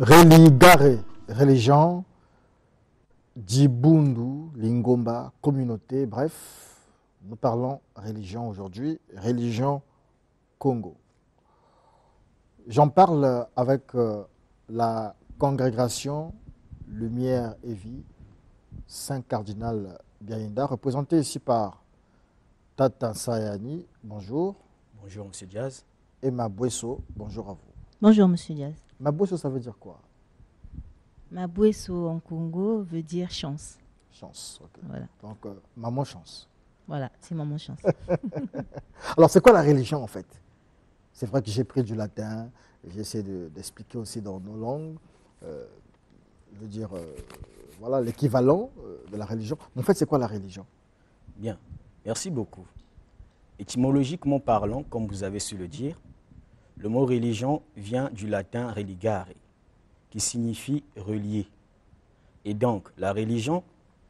Religare, religion, Djibundu, Lingomba, communauté, bref, nous parlons religion aujourd'hui, religion Congo. J'en parle avec la congrégation Lumière et Vie, Saint Cardinal Biaïnda, représenté ici par Tata Sayani, bonjour. Bonjour, M. Diaz. Et Mabwesso, bonjour à vous. Bonjour, M. Diaz. Mabwesso, ça veut dire quoi? Mabwesso en Congo veut dire chance. Chance, ok. Voilà. Donc, maman chance. Voilà, c'est maman chance. Alors, c'est quoi la religion en fait? C'est vrai que j'ai pris du latin, j'essaie d'expliquer aussi dans nos langues, je veux dire, voilà, l'équivalent de la religion. Mais en fait, c'est quoi la religion? Bien, merci beaucoup. Étymologiquement parlant, comme vous avez su le dire, le mot religion vient du latin religare, qui signifie relier. Et donc, la religion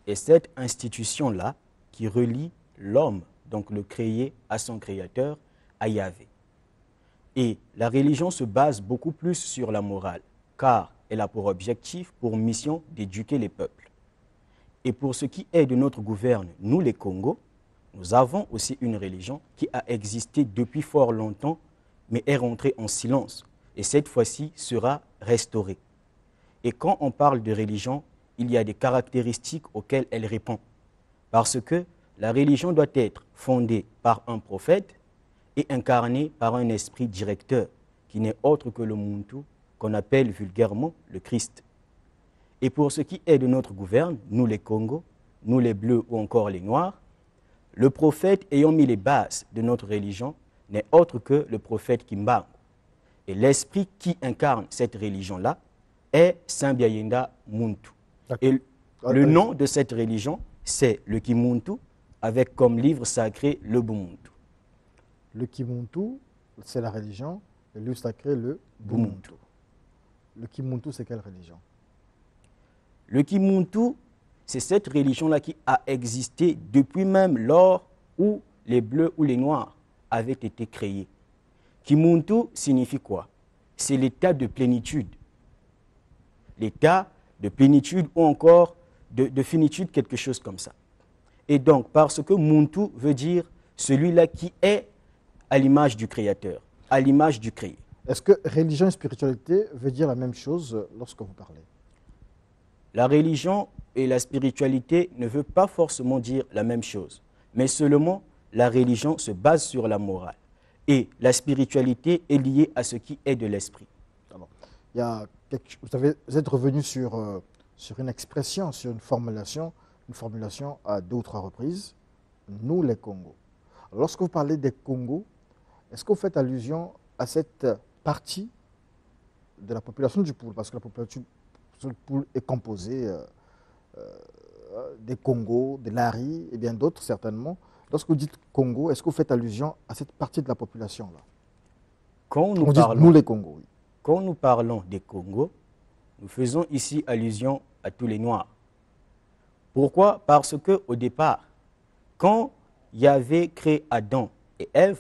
est cette institution-là qui relie l'homme, donc le créé, à son créateur, à Yahvé. Et la religion se base beaucoup plus sur la morale, car elle a pour objectif, pour mission, d'éduquer les peuples. Et pour ce qui est de notre gouverne, nous les Congos, nous avons aussi une religion qui a existé depuis fort longtemps, mais est rentrée en silence, et cette fois-ci sera restaurée. Et quand on parle de religion, il y a des caractéristiques auxquelles elle répond. Parce que la religion doit être fondée par un prophète et incarnée par un esprit directeur, qui n'est autre que le Muntu, qu'on appelle vulgairement le Christ. Et pour ce qui est de notre gouverne, nous les Congos, nous les Bleus ou encore les Noirs, le prophète ayant mis les bases de notre religion n'est autre que le prophète Kimbangu. Et l'esprit qui incarne cette religion-là est Saint Biaïnda Muntu. Et le nom de cette religion, c'est le Kimuntu, avec comme livre sacré le Bumuntu. Le Kimuntu, c'est la religion, le livre sacré, le Bumuntu. Le Kimuntu, c'est quelle religion? Le Kimuntu, c'est cette religion-là qui a existé depuis même lors où les Bleus ou les Noirs avaient été créés. Kimuntu signifie quoi? C'est l'état de plénitude. L'état de plénitude ou encore de finitude, quelque chose comme ça. Et donc, parce que Muntu veut dire celui-là qui est à l'image du Créateur, à l'image du créé. Est-ce que religion et spiritualité veut dire la même chose lorsque vous parlez? La religion et la spiritualité ne veulent pas forcément dire la même chose, mais seulement la religion se base sur la morale. Et la spiritualité est liée à ce qui est de l'esprit. Vous êtes revenu sur une expression, sur une formulation à 2 ou 3 reprises, nous les Congos. Alors, lorsque vous parlez des Congos, est-ce que vous faites allusion à cette partie de la population du Poul? Parce que la population du Poul est composée des Congos, de l'Ari et bien d'autres certainement. Lorsque vous dites Congo, est-ce que vous faites allusion à cette partie de la population-là? Nous les Congos, oui. Quand nous parlons des Congos, nous faisons ici allusion à tous les Noirs. Pourquoi? Parce qu'au départ, quand Yahvé crée Adam et Ève,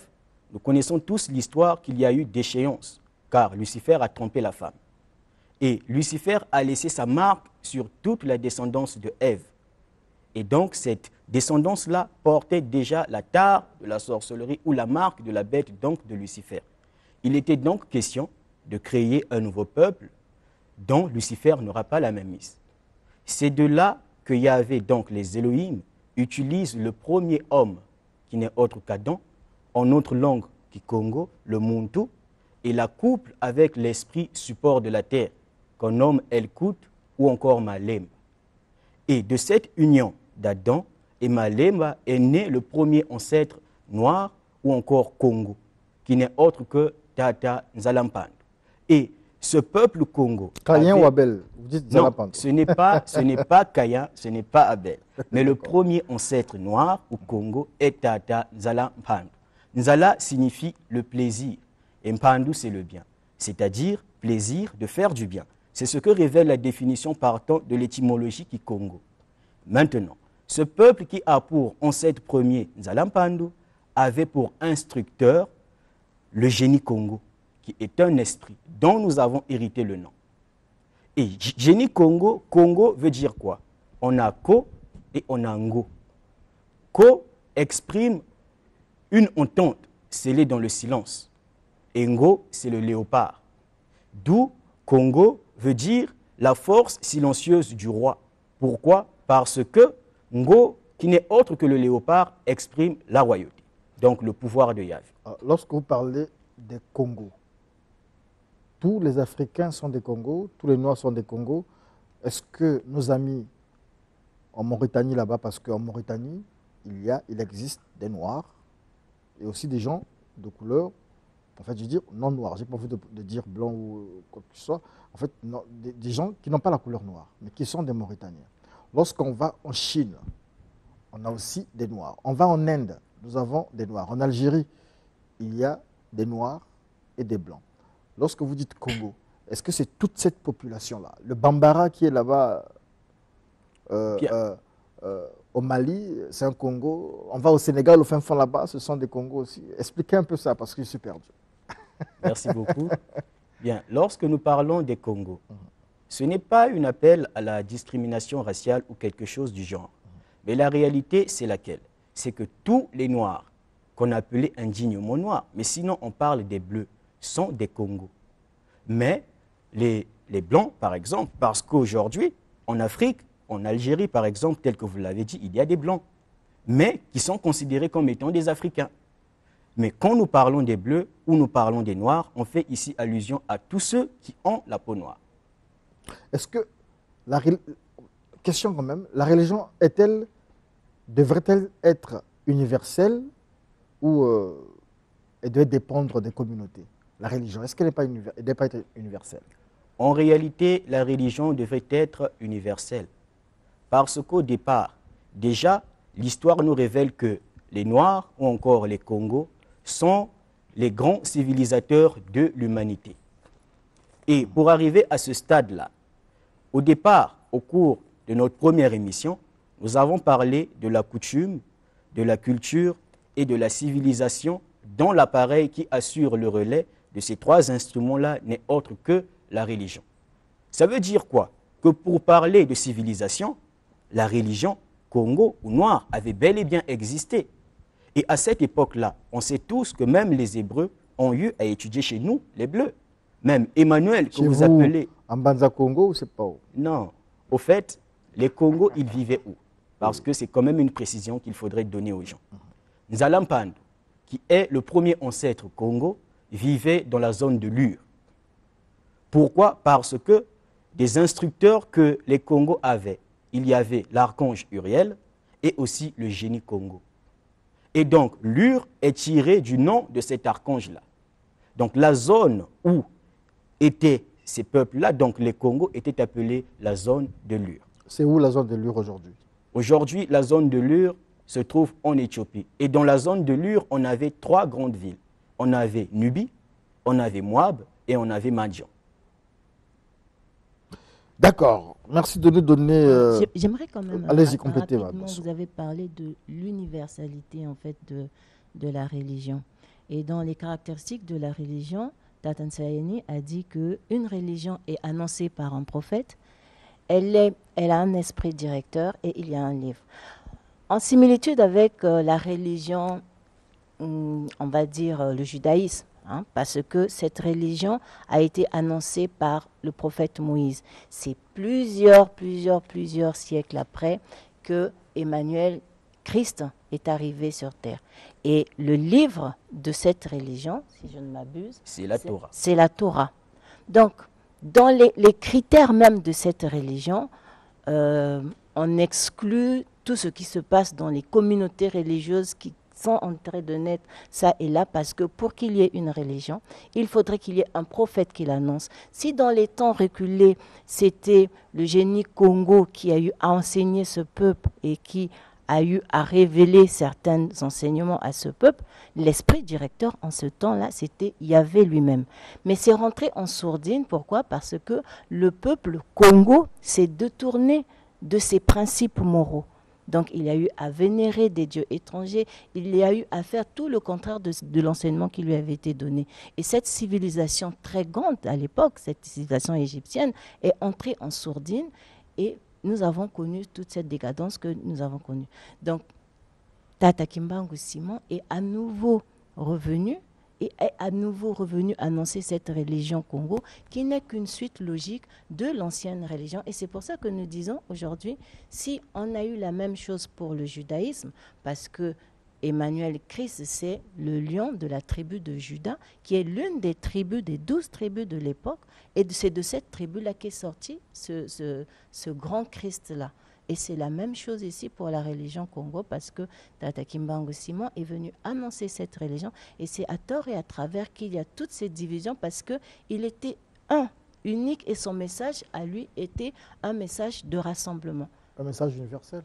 nous connaissons tous l'histoire qu'il y a eu déchéance, car Lucifer a trompé la femme. Et Lucifer a laissé sa marque sur toute la descendance de Ève. Et donc cette descendance-là portait déjà la tare de la sorcellerie ou la marque de la bête donc de Lucifer. Il était donc question de créer un nouveau peuple dont Lucifer n'aura pas la même mise. C'est de là que Yahvé, donc les Elohim, utilisent le premier homme, qui n'est autre qu'Adam, en notre langue Kikongo, le Muntu, et la couple avec l'esprit support de la terre, qu'on nomme Elkut ou encore Malemba. Et de cette union d'Adam et Malemba est né le premier ancêtre noir ou encore Congo, qui n'est autre que Tata Nzalampandu. Et ce peuple Congo... Caïn ou Abel? Vous dites non, ce n'est pas Caïn, ce n'est pas Abel. Mais le premier ancêtre noir ou Congo est Tata Nzalampandu. Nzala signifie le plaisir et Mpandu c'est le bien, c'est-à-dire plaisir de faire du bien. C'est ce que révèle la définition partant de l'étymologie Kikongo. Maintenant, ce peuple qui a pour ancêtre premier Nzalampandu avait pour instructeur le génie Congo, qui est un esprit dont nous avons hérité le nom. Et génie Congo, Congo veut dire quoi? On a Ko et on a Ngo. Ko exprime une entente scellée dans le silence. Et Ngo, c'est le léopard. D'où Congo veut dire la force silencieuse du roi. Pourquoi? Parce que Ngo, qui n'est autre que le léopard, exprime la royauté. Donc le pouvoir de Yahvé. Lorsque vous parlez des Congos, tous les Africains sont des Congos, tous les Noirs sont des Congos. Est-ce que nos amis en Mauritanie là-bas, parce qu'en Mauritanie, il existe des Noirs et aussi des gens de couleur, en fait, je veux dire non noirs, j'ai pas envie de dire blanc ou quoi que ce soit, en fait, non, des gens qui n'ont pas la couleur noire, mais qui sont des Mauritaniens. Lorsqu'on va en Chine, on a aussi des Noirs. On va en Inde, nous avons des Noirs. En Algérie, il y a des Noirs et des Blancs. Lorsque vous dites Congo, est-ce que c'est toute cette population-là? Le Bambara qui est là-bas au Mali, c'est un Congo. On va au Sénégal, au fin fond là-bas, ce sont des Congos aussi. Expliquez un peu ça, parce que je suis perdu. Merci beaucoup. Bien, lorsque nous parlons des Congos, ce n'est pas un appel à la discrimination raciale ou quelque chose du genre. Mais la réalité, c'est laquelle? C'est que tous les Noirs, qu'on appelait indignement noirs, mais sinon on parle des Bleus, sont des Congos. Mais les Blancs, par exemple, parce qu'aujourd'hui, en Afrique, en Algérie, par exemple, tel que vous l'avez dit, il y a des Blancs, mais qui sont considérés comme étant des Africains. Mais quand nous parlons des Bleus ou nous parlons des Noirs, on fait ici allusion à tous ceux qui ont la peau noire. Est-ce que, question quand même, la religion devrait-elle être universelle ou elle doit dépendre des communautés? La religion, est-ce qu'elle ne doit pas être universelle? En réalité, la religion devrait être universelle. Parce qu'au départ, déjà, l'histoire nous révèle que les Noirs ou encore les Congos sont les grands civilisateurs de l'humanité. Et pour arriver à ce stade-là, au départ, au cours de notre première émission, nous avons parlé de la coutume, de la culture et de la civilisation dont l'appareil qui assure le relais de ces trois instruments-là n'est autre que la religion. Ça veut dire quoi? Que pour parler de civilisation, la religion Congo ou noire avait bel et bien existé. Et à cette époque-là, on sait tous que même les Hébreux ont eu à étudier chez nous les Bleus. Même Emmanuel, que vous appelez... En Banza Congo ou c'est pas où? Non. Au fait, les Congos, ils vivaient où? Parce que c'est quand même une précision qu'il faudrait donner aux gens. Nzalampando, qui est le premier ancêtre Congo, vivait dans la zone de Lure. Pourquoi? Parce que des instructeurs que les Congos avaient, il y avait l'archange Uriel et aussi le génie Congo. Et donc, Lure est tiré du nom de cet archange-là. Donc, la zone où étaient ces peuples-là, donc les Congos, étaient appelés la zone de Lure. C'est où la zone de Lure aujourd'hui? Aujourd'hui, la zone de Lure se trouve en Éthiopie. Et dans la zone de Lure, on avait trois grandes villes. On avait Nubie, on avait Moab et on avait Madian. D'accord. Merci de nous donner... J'aimerais quand même... Allez-y, complétez. Vous avez parlé de l'universalité en fait de la religion. Et dans les caractéristiques de la religion, Tatan Sayeni a dit qu'une religion est annoncée par un prophète, elle a un esprit directeur et il y a un livre. En similitude avec la religion, on va dire le judaïsme, parce que cette religion a été annoncée par le prophète Moïse. C'est plusieurs siècles après que Emmanuel, Christ, est arrivé sur terre. Et le livre de cette religion, si je ne m'abuse, c'est la Torah. C'est la Torah. Donc, dans les critères même de cette religion, on exclut tout ce qui se passe dans les communautés religieuses qui sont en train de naître ça et là, parce que pour qu'il y ait une religion, il faudrait qu'il y ait un prophète qui l'annonce. Si dans les temps reculés, c'était le génie Congo qui a eu à enseigner ce peuple et qui a eu à révéler certains enseignements à ce peuple, l'esprit directeur en ce temps-là, c'était Yahvé lui-même. Mais c'est rentré en sourdine, pourquoi? Parce que le peuple Congo s'est détourné de ses principes moraux. Donc, il y a eu à vénérer des dieux étrangers. Il y a eu à faire tout le contraire de l'enseignement qui lui avait été donné. Et cette civilisation très grande à l'époque, cette civilisation égyptienne, est entrée en sourdine et nous avons connu toute cette décadence que nous avons connue. Donc, Tata Kimbangu Simon est à nouveau revenu annoncer cette religion Congo qui n'est qu'une suite logique de l'ancienne religion. Et c'est pour ça que nous disons aujourd'hui, si on a eu la même chose pour le judaïsme, parce que Emmanuel Christ, c'est le lion de la tribu de Juda, qui est l'une des 12 tribus de l'époque, et c'est de cette tribu-là qu'est sorti ce grand Christ-là. Et c'est la même chose ici pour la religion Congo parce que Tata Kimbangu Simon est venu annoncer cette religion et c'est à tort et à travers qu'il y a toutes ces divisions parce qu'il était unique et son message à lui était un message de rassemblement. Un message universel.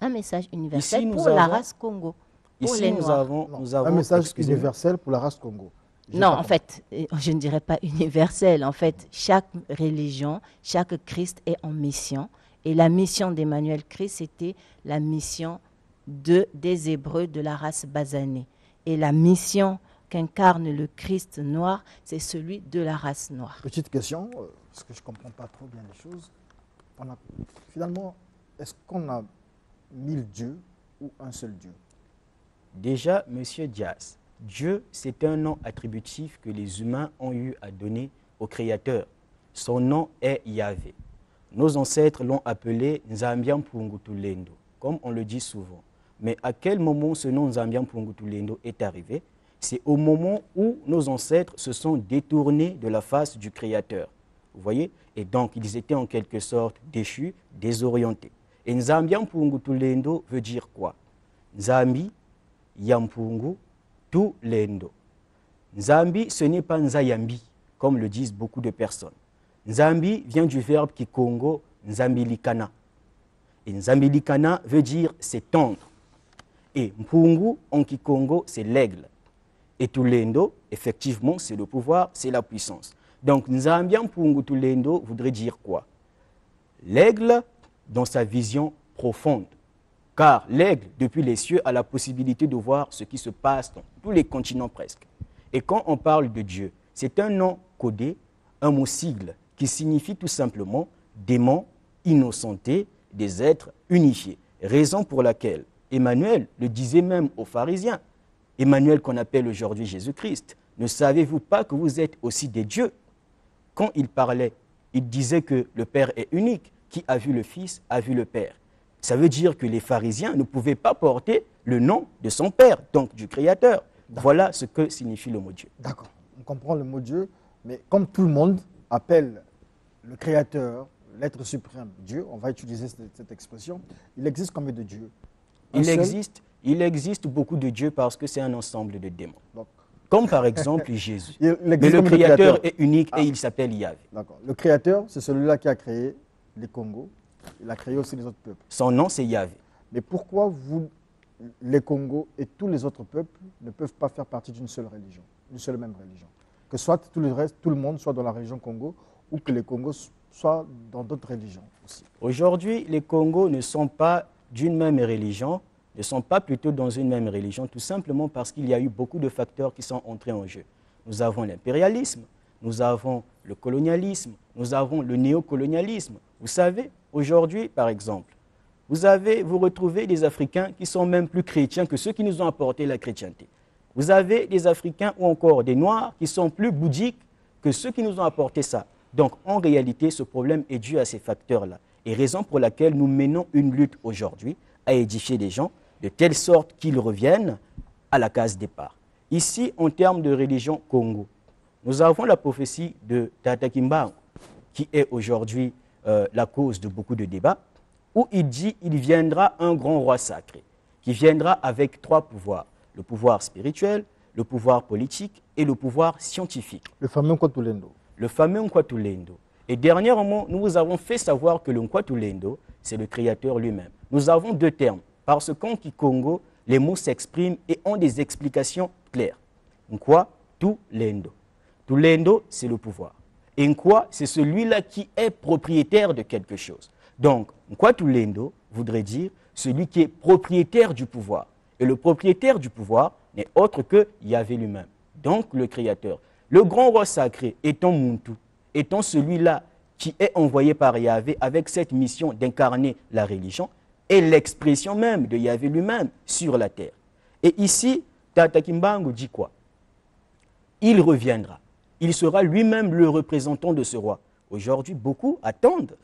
Un message universel Ici, pour la race Congo. Pour ici, les nous Noirs. avons un message universel pour la race Congo. Non, en fait, je ne dirais pas universel. En fait, chaque religion, chaque Christ est en mission. Et la mission d'Emmanuel Christ, c'était la mission des Hébreux de la race basanée. Et la mission qu'incarne le Christ noir, c'est celui de la race noire. Petite question, parce que je ne comprends pas trop bien les choses. Finalement, est-ce qu'on a 1000 dieux ou un seul Dieu? Déjà, M. Diaz, Dieu, c'est un nom attributif que les humains ont eu à donner au Créateur. Son nom est Yahvé. Nos ancêtres l'ont appelé Nzambian Pungutulendo, comme on le dit souvent. Mais à quel moment ce nom Nzambian Pungutulendo est arrivé? C'est au moment où nos ancêtres se sont détournés de la face du Créateur. Vous voyez? Et donc, ils étaient en quelque sorte déchus, désorientés. Et Nzambian Pungutulendo veut dire quoi? Nzambi, Yampungu, Tulendo. Nzambi, ce n'est pas Nzayambi, comme le disent beaucoup de personnes. Nzambi vient du verbe kikongo Nzambilikana. Et Nzambilikana veut dire c'est tendre. Et Mpungu en kikongo c'est l'aigle. Et Tulendo, effectivement, c'est le pouvoir, c'est la puissance. Donc Nzambian Mpungu Tulendo voudrait dire quoi? L'aigle dans sa vision profonde. Car l'aigle, depuis les cieux, a la possibilité de voir ce qui se passe dans tous les continents presque. Et quand on parle de Dieu, c'est un nom codé, un mot sigle, qui signifie tout simplement démons innocentés, des êtres unifiés. Raison pour laquelle Emmanuel le disait même aux pharisiens. Emmanuel qu'on appelle aujourd'hui Jésus-Christ. Ne savez-vous pas que vous êtes aussi des dieux? Quand il parlait, il disait que le Père est unique. Qui a vu le Fils a vu le Père. Ça veut dire que les pharisiens ne pouvaient pas porter le nom de son Père, donc du Créateur. Voilà ce que signifie le mot Dieu. D'accord, on comprend le mot Dieu, mais comme tout le monde appelle le Créateur, l'être suprême, Dieu, on va utiliser cette expression, il existe combien de dieux? Il existe beaucoup de dieux parce que c'est un ensemble de démons. Donc, comme par exemple Jésus. Mais le Créateur est unique et il s'appelle Yahvé. D'accord. Le Créateur, c'est celui-là qui a créé les Congos. Il a créé aussi les autres peuples. Son nom, c'est Yahvé. Mais pourquoi vous, les Congos et tous les autres peuples ne peuvent pas faire partie d'une seule religion, d'une seule même religion? Que soit tout le monde soit dans la région Congo ou que les Congos soient dans d'autres religions aussi. Aujourd'hui, les Congos ne sont pas d'une même religion, ne sont pas plutôt dans une même religion, tout simplement parce qu'il y a eu beaucoup de facteurs qui sont entrés en jeu. Nous avons l'impérialisme, nous avons le colonialisme, nous avons le néocolonialisme. Vous savez, aujourd'hui, par exemple, vous retrouvez des Africains qui sont même plus chrétiens que ceux qui nous ont apporté la chrétienté. Vous avez des Africains ou encore des Noirs qui sont plus bouddhiques que ceux qui nous ont apporté ça. Donc, en réalité, ce problème est dû à ces facteurs-là. Et raison pour laquelle nous menons une lutte aujourd'hui à édifier les gens de telle sorte qu'ils reviennent à la case départ. Ici, en termes de religion Congo, nous avons la prophétie de Tata Kimbangu, qui est aujourd'hui la cause de beaucoup de débats, où il dit qu'il viendra un grand roi sacré, qui viendra avec 3 pouvoirs. Le pouvoir spirituel, le pouvoir politique et le pouvoir scientifique. Le fameux Nkwatulendo. Le fameux Nkwatulendo. Et dernièrement, nous vous avons fait savoir que le Nkwatulendo, c'est le Créateur lui-même. Nous avons 2 termes, parce qu'en Kikongo, les mots s'expriment et ont des explications claires. Nkwatulendo. Tulendo, c'est le pouvoir. Et Nkwa, c'est celui-là qui est propriétaire de quelque chose. Donc, Nkwatulendo voudrait dire celui qui est propriétaire du pouvoir. Et le propriétaire du pouvoir n'est autre que Yahvé lui-même, donc le Créateur. Le grand roi sacré étant Muntu, étant celui-là qui est envoyé par Yahvé avec cette mission d'incarner la religion, est l'expression même de Yahvé lui-même sur la terre. Et ici, Tata Kimbangu dit quoi? Il reviendra. Il sera lui-même le représentant de ce roi. Aujourd'hui, beaucoup attendent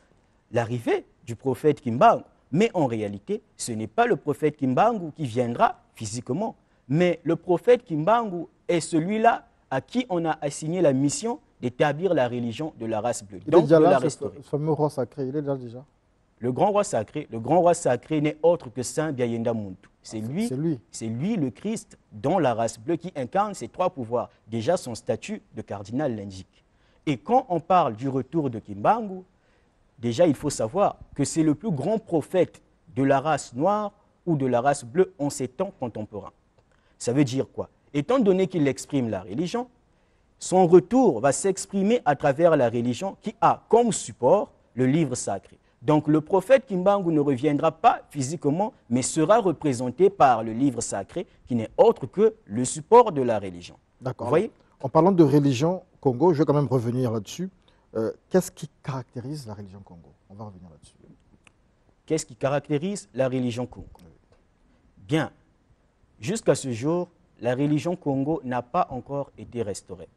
l'arrivée du prophète Kimbangu. Mais en réalité, ce n'est pas le prophète Kimbangu qui viendra physiquement. Mais le prophète Kimbangu est celui-là à qui on a assigné la mission d'établir la religion de la race bleue. Donc, de la restaurer. Ce fameux roi sacré, il est là déjà. Le grand roi sacré n'est autre que Saint Biayenda Muntu. C'est lui le Christ dans la race bleue qui incarne ces trois pouvoirs. Déjà, son statut de cardinal l'indique. Et quand on parle du retour de Kimbangu, déjà, il faut savoir que c'est le plus grand prophète de la race noire ou de la race bleue en ces temps contemporains. Ça veut dire quoi? Étant donné qu'il exprime la religion, son retour va s'exprimer à travers la religion qui a comme support le livre sacré. Donc le prophète Kimbangu ne reviendra pas physiquement, mais sera représenté par le livre sacré qui n'est autre que le support de la religion. D'accord. Vous voyez? En parlant de religion Congo, je vais quand même revenir là-dessus. Qu'est-ce qui caractérise la religion Congo? On va revenir là-dessus. Qu'est-ce qui caractérise la religion Congo? Bien, jusqu'à ce jour, la religion Congo n'a pas encore été restaurée.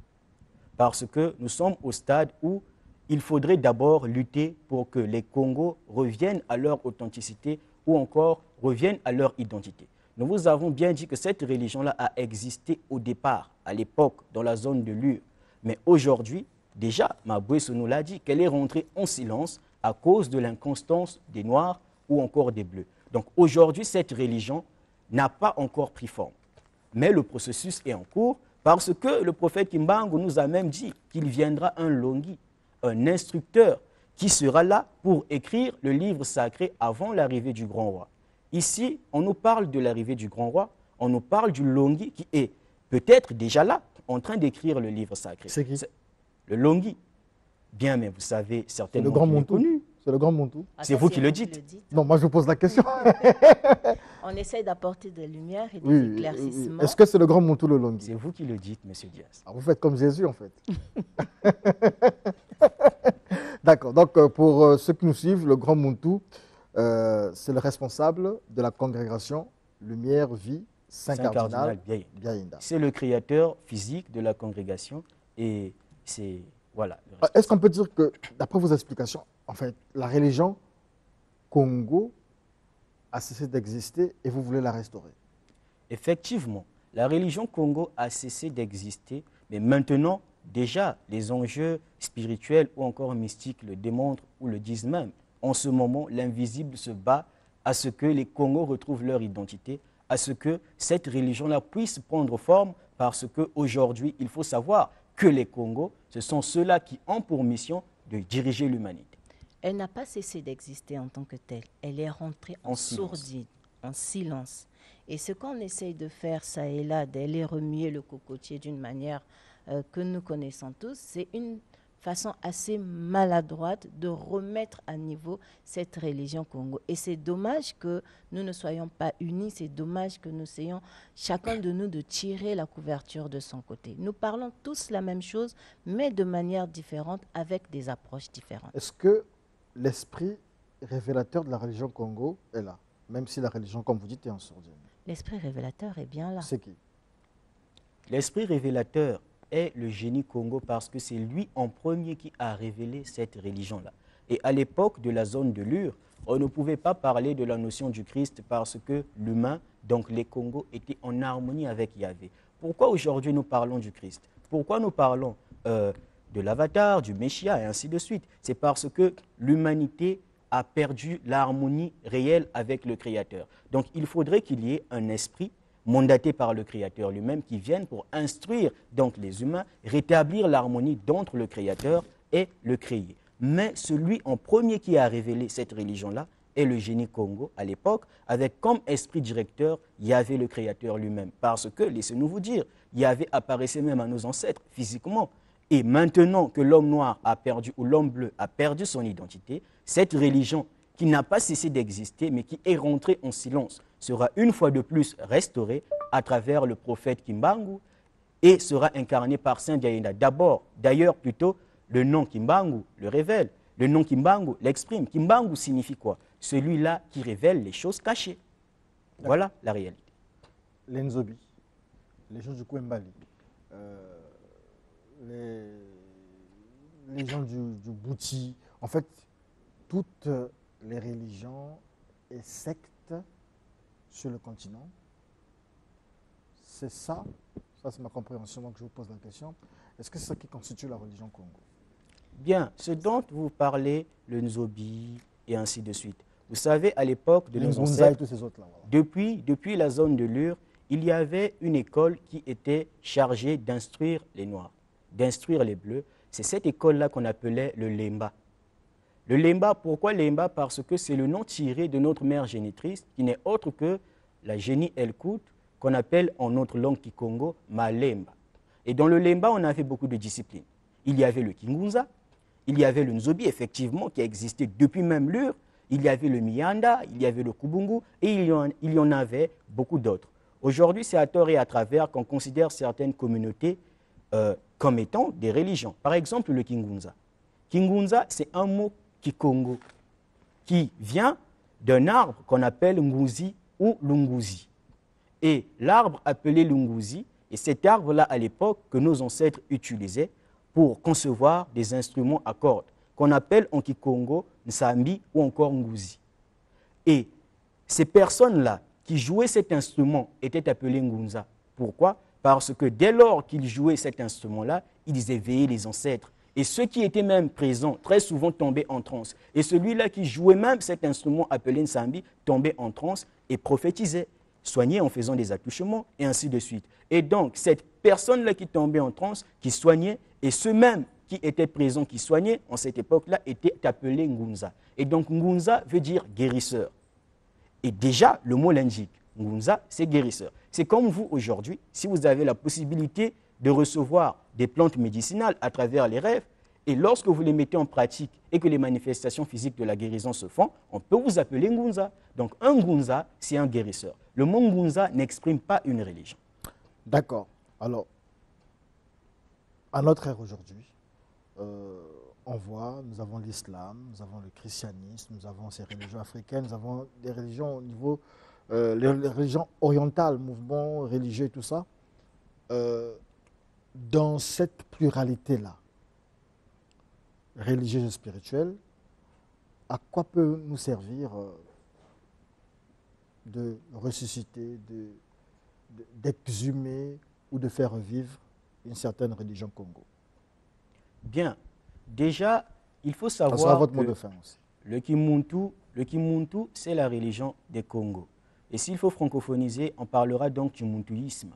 Parce que nous sommes au stade où il faudrait d'abord lutter pour que les Congos reviennent à leur authenticité ou encore reviennent à leur identité. Nous vous avons bien dit que cette religion-là a existé au départ, à l'époque, dans la zone de Lure. Mais aujourd'hui, déjà, Mabouesso nous l'a dit, qu'elle est rentrée en silence à cause de l'inconstance des Noirs ou encore des Bleus. Donc aujourd'hui, cette religion n'a pas encore pris forme. Mais le processus est en cours parce que le prophète Kimbangu nous a même dit qu'il viendra un Longi, un instructeur qui sera là pour écrire le livre sacré avant l'arrivée du grand roi. Ici, on nous parle de l'arrivée du grand roi, on nous parle du Longi qui est peut-être déjà là, en train d'écrire le livre sacré. C'est qui? Le Longi. Bien, mais vous savez certainement le grand qu'il est Muntu. connu. C'est le grand Muntu. C'est vous qui le dites. Non, moi je vous pose la question. On essaie d'apporter de lumière et des Oui, éclaircissements. est-ce que c'est le grand Muntu le Longi? C'est vous qui le dites, monsieur Diaz. Ah, vous faites comme Jésus en fait. D'accord, donc pour ceux qui nous suivent, le grand Muntu, c'est le responsable de la congrégation Lumière, Vie, Saint-Cardinal Biayenda. C'est le créateur physique de la congrégation et c'est... Voilà. Est-ce qu'on peut dire que, d'après vos explications, en fait, la religion Congo a cessé d'exister et vous voulez la restaurer? Effectivement, la religion Congo a cessé d'exister, mais maintenant, déjà, les enjeux spirituels ou encore mystiques le démontrent ou le disent même. En ce moment, l'invisible se bat à ce que les Congos retrouvent leur identité, à ce que cette religion-là puisse prendre forme, parce qu'aujourd'hui, il faut savoir que les Congos, ce sont ceux-là qui ont pour mission de diriger l'humanité. Elle n'a pas cessé d'exister en tant que telle. Elle est rentrée en sourdine, en silence. Et ce qu'on essaye de faire, ça et là, d'aller remuer le cocotier d'une manière que nous connaissons tous, c'est une façon assez maladroite de remettre à niveau cette religion Congo. Et c'est dommage que nous ne soyons pas unis, c'est dommage que nous essayons, chacun de nous, de tirer la couverture de son côté. Nous parlons tous la même chose, mais de manière différente, avec des approches différentes. Est-ce que l'esprit révélateur de la religion Congo est là, même si la religion, comme vous dites, est en sourdine? L'esprit révélateur est bien là. C'est qui? L'esprit révélateur est le génie Congo parce que c'est lui en premier qui a révélé cette religion-là. Et à l'époque de la zone de Lure, on ne pouvait pas parler de la notion du Christ parce que l'humain, donc les Congos, étaient en harmonie avec Yahvé. Pourquoi aujourd'hui nous parlons du Christ? Pourquoi nous parlons de l'avatar, du Messia et ainsi de suite? C'est parce que l'humanité a perdu l'harmonie réelle avec le Créateur. Donc il faudrait qu'il y ait un esprit mandaté par le Créateur lui-même qui vienne pour instruire donc les humains, rétablir l'harmonie entre le Créateur et le créé. Mais celui en premier qui a révélé cette religion-là est le génie Congo à l'époque, avec comme esprit directeur Yahvé le Créateur lui-même. Parce que, laissez-nous vous dire, Yahvé apparaissait même à nos ancêtres physiquement. Et maintenant que l'homme noir a perdu, ou l'homme bleu a perdu son identité, cette religion qui n'a pas cessé d'exister, mais qui est rentré en silence, sera une fois de plus restauré à travers le prophète Kimbangu et sera incarné par Saint Diaïna. D'abord, d'ailleurs, plutôt, le nom Kimbangu le révèle. Le nom Kimbangu l'exprime. Kimbangu signifie quoi? Celui-là qui révèle les choses cachées. Voilà la réalité. Les Nzobi, les gens du Kwembali, les gens du Bouti, en fait, toutes les religions et sectes sur le continent, c'est ça c'est ma compréhension, donc je vous pose la question. Est-ce que c'est ça qui constitue la religion Congo? Bien, ce dont vous parlez, le Nzobi et ainsi de suite. Vous savez, à l'époque de nos ancêtres, et tous ces autres-là, voilà. depuis la zone de Lure, il y avait une école qui était chargée d'instruire les Noirs, d'instruire les Bleus. C'est cette école-là qu'on appelait le Lemba. Le Lemba, pourquoi Lemba? Parce que c'est le nom tiré de notre mère génitrice, qui n'est autre que la génie Elkout, qu'on appelle en notre langue Kikongo, Malemba. Et dans le Lemba, on avait beaucoup de disciplines. Il y avait le Kingunza, il y avait le Nzobi, effectivement, qui a existé depuis même Lure, il y avait le Mianda, il y avait le Kubungu, et il y en avait beaucoup d'autres. Aujourd'hui, c'est à tort et à travers qu'on considère certaines communautés comme étant des religions. Par exemple, le Kingunza. Kingunza, c'est un mot Kikongo qui vient d'un arbre qu'on appelle Nguzi ou Lunguzi. Et l'arbre appelé Lunguzi, et cet arbre-là à l'époque que nos ancêtres utilisaient pour concevoir des instruments à cordes, qu'on appelle en Kikongo Nsambi ou encore Nguzi. Et ces personnes-là qui jouaient cet instrument étaient appelées Ngunza. Pourquoi? Parce que dès lors qu'ils jouaient cet instrument-là, ils éveillaient les ancêtres. Et ceux qui étaient même présents, très souvent tombaient en transe. Et celui-là qui jouait même cet instrument appelé Nsambi tombait en transe et prophétisait, soignait en faisant des attouchements et ainsi de suite. Et donc, cette personne-là qui tombait en transe, qui soignait, et ceux-mêmes qui étaient présents, qui soignaient en cette époque-là, étaient appelés Ngunza. Et donc, Ngunza veut dire guérisseur. Et déjà, le mot l'indique. Ngunza, c'est guérisseur. C'est comme vous aujourd'hui, si vous avez la possibilité de recevoir des plantes médicinales à travers les rêves, et lorsque vous les mettez en pratique et que les manifestations physiques de la guérison se font, on peut vous appeler Ngunza. Donc un Ngunza, c'est un guérisseur. Le mot Ngunza n'exprime pas une religion. D'accord. Alors, à notre ère aujourd'hui, on voit, nous avons l'islam, nous avons le christianisme, nous avons ces religions africaines, nous avons des religions au niveau, les religions orientales, mouvements religieux et tout ça. Dans cette pluralité-là, religieuse et spirituelle, à quoi peut nous servir de ressusciter, d'exhumer ou de faire revivre une certaine religion Congo? Bien, déjà, il faut savoir ça sera votre mot que de fin aussi. le Kimuntu, c'est la religion des Congo. Et s'il faut francophoniser, on parlera donc du Muntuisme.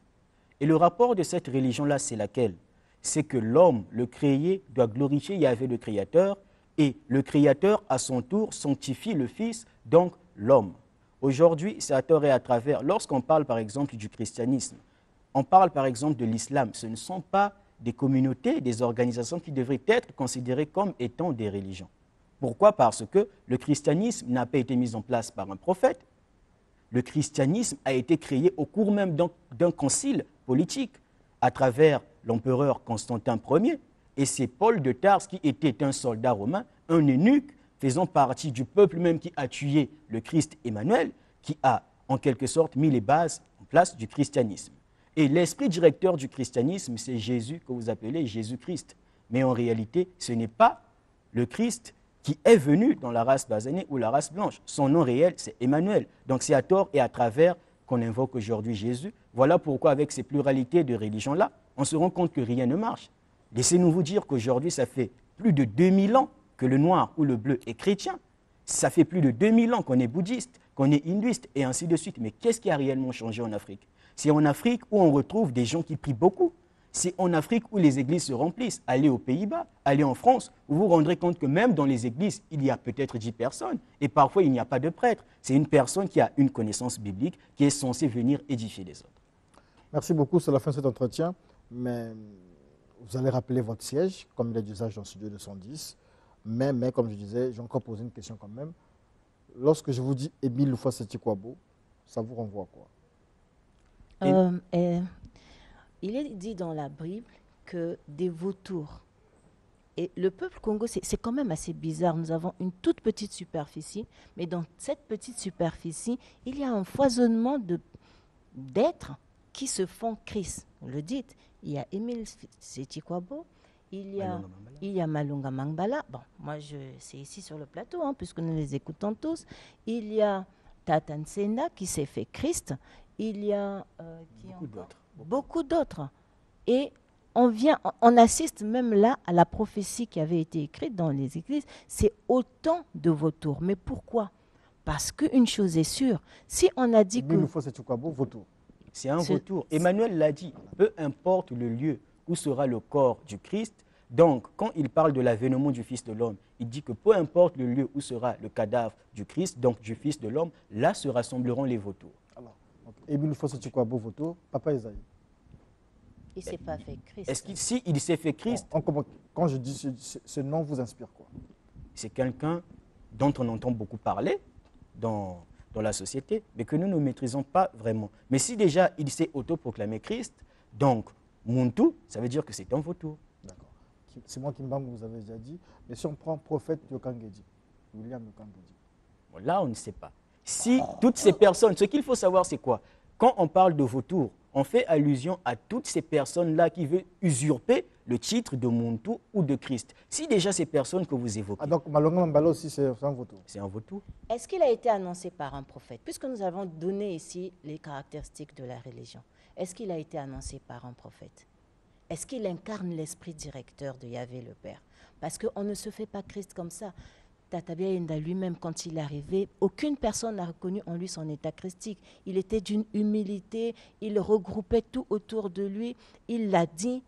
Et le rapport de cette religion-là, c'est laquelle? C'est que l'homme, le créé, doit glorifier Yahvé le Créateur, et le Créateur, à son tour, sanctifie le Fils, donc l'homme. Aujourd'hui, c'est à tort et à travers, lorsqu'on parle par exemple du christianisme, on parle par exemple de l'islam, ce ne sont pas des communautés, des organisations qui devraient être considérées comme étant des religions. Pourquoi? Parce que le christianisme n'a pas été mis en place par un prophète. Le christianisme a été créé au cours même d'un concile politique à travers l'empereur Constantin Ier. Et c'est Paul de Tarse qui était un soldat romain, un eunuque, faisant partie du peuple même qui a tué le Christ Emmanuel, qui a en quelque sorte mis les bases en place du christianisme. Et l'esprit directeur du christianisme, c'est Jésus, que vous appelez Jésus-Christ. Mais en réalité, ce n'est pas le Christ qui est venu dans la race basanée ou la race blanche. Son nom réel, c'est Emmanuel. Donc c'est à tort et à travers qu'on invoque aujourd'hui Jésus. Voilà pourquoi avec ces pluralités de religions-là, on se rend compte que rien ne marche. Laissez-nous vous dire qu'aujourd'hui, ça fait plus de 2000 ans que le noir ou le bleu est chrétien. Ça fait plus de 2000 ans qu'on est bouddhiste, qu'on est hindouiste et ainsi de suite. Mais qu'est-ce qui a réellement changé en Afrique? C'est en Afrique où on retrouve des gens qui prient beaucoup. C'est en Afrique où les églises se remplissent. Allez aux Pays-Bas, allez en France, vous vous rendrez compte que même dans les églises, il y a peut-être 10 personnes. Et parfois, il n'y a pas de prêtre. C'est une personne qui a une connaissance biblique qui est censée venir édifier les autres. Merci beaucoup, c'est la fin de cet entretien. Mais vous allez rappeler votre siège, comme il est d'usage dans Studio 210. Mais comme je disais, j'ai encore posé une question quand même. lorsque je vous dis Émile Houphouët-Boigny, ça vous renvoie à quoi? Il est dit dans la Bible que des vautours. Et le peuple Congo, c'est quand même assez bizarre. Nous avons une toute petite superficie, mais dans cette petite superficie, il y a un foisonnement d'êtres qui se font Christ. Vous le dites, il y a Émile Houphouët-Boigny, il y a Malunga Mangala. Bon, moi, c'est ici sur le plateau, hein, puisque nous les écoutons tous. Il y a Tata Nsenga qui s'est fait Christ. Il y a beaucoup d'autres. Et on assiste même là à la prophétie qui avait été écrite dans les églises. C'est autant de vautours. Mais pourquoi? Parce qu'une chose est sûre, si on a dit Émile Houphouët-Boigny, vautour. C'est un vautour. Emmanuel l'a dit, peu importe le lieu où sera le corps du Christ. Donc, quand il parle de l'avènement du Fils de l'homme, il dit que peu importe le lieu où sera le cadavre du Christ, donc du Fils de l'homme, là se rassembleront les vautours. Alors, Émile Houphouët-Boigny, vautour, Papa Isaïe. Il ne s'est pas fait Christ. Est-ce qu'il s'il s'est fait Christ, quand je dis ce nom vous inspire quoi? c'est quelqu'un dont on entend beaucoup parler dans la société, mais que nous ne maîtrisons pas vraiment. Mais si déjà il s'est autoproclamé Christ, donc Muntu, ça veut dire que c'est un vautour. D'accord. C'est moi Kimbangu, vous avez déjà dit. Mais si on prend prophète Yokangedi, William Yokangedi. Bon, là, on ne sait pas. Si toutes ces personnes, ce qu'il faut savoir, c'est quoi? Quand on parle de vautour, on fait allusion à toutes ces personnes-là qui veulent usurper le titre de Muntu ou de Christ. Si déjà ces personnes que vous évoquez... Ah donc Malonga Mambala aussi, c'est un vautour. C'est un vautour. Est-ce qu'il a été annoncé par un prophète? Puisque nous avons donné ici les caractéristiques de la religion. Est-ce qu'il a été annoncé par un prophète? Est-ce qu'il incarne l'esprit directeur de Yahvé le Père? Parce qu'on ne se fait pas Christ comme ça. Tata Biaenda lui-même, quand il est arrivé, aucune personne n'a reconnu en lui son état christique. Il était d'une humilité, il regroupait tout autour de lui. Il l'a dit,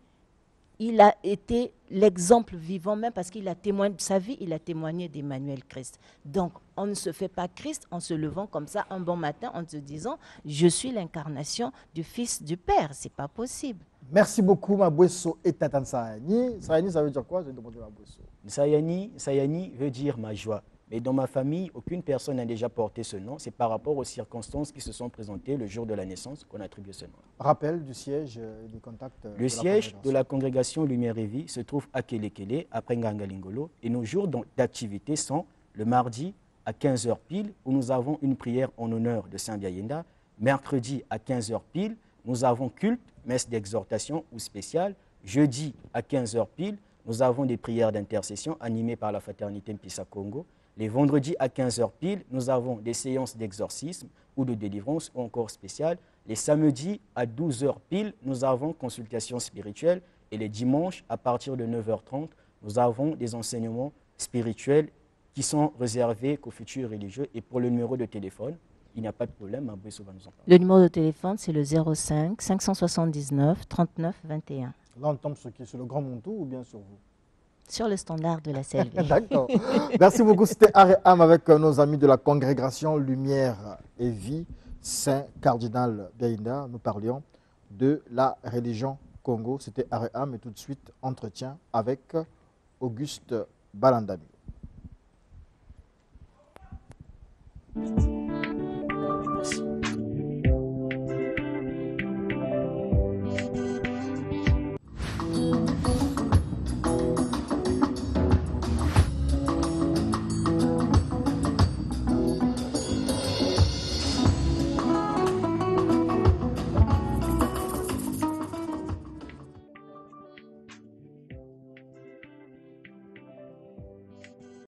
il a été l'exemple vivant, même parce qu'il a témoigné de sa vie, il a témoigné d'Emmanuel Christ. Donc, on ne se fait pas Christ en se levant comme ça un bon matin en se disant « Je suis l'incarnation du Fils du Père ». Ce n'est pas possible. Merci beaucoup, Mabwesso et Tata Nsayani. Nsayani, ça veut dire quoi? Je vais demander à Mabwesso. Nsayani veut dire ma joie. Mais dans ma famille, aucune personne n'a déjà porté ce nom. C'est par rapport aux circonstances qui se sont présentées le jour de la naissance qu'on attribue ce nom. Rappel du siège et des contacts. Le siège de la congrégation Lumière et Vie se trouve à Kelekele, après Ngangalingolo. Et nos jours d'activité sont le mardi à 15h pile, où nous avons une prière en honneur de Saint Biaenda. Mercredi à 15h pile, nous avons culte, messe d'exhortation ou spéciale. Jeudi à 15h pile, nous avons des prières d'intercession animées par la fraternité Mpisa Congo. Les vendredis à 15h pile, nous avons des séances d'exorcisme ou de délivrance ou encore spéciales. Les samedis à 12h pile, nous avons consultation spirituelle. Et les dimanches à partir de 9h30, nous avons des enseignements spirituels qui sont réservés qu'aux futurs religieux. Et pour le numéro de téléphone, il n'y a pas de problème, Mabwesso va nous en parler. Le numéro de téléphone, c'est le 05 579 39 21. Là, on tombe sur le Grand Muntu ou bien sur vous? Sur le standard de la CLV. D'accord. Merci beaucoup. C'était Aréam avec nos amis de la congrégation Lumière et Vie, Saint Cardinal Biaenda. Nous parlions de la religion Congo. C'était Aréam et tout de suite, entretien avec Auguste Balandami.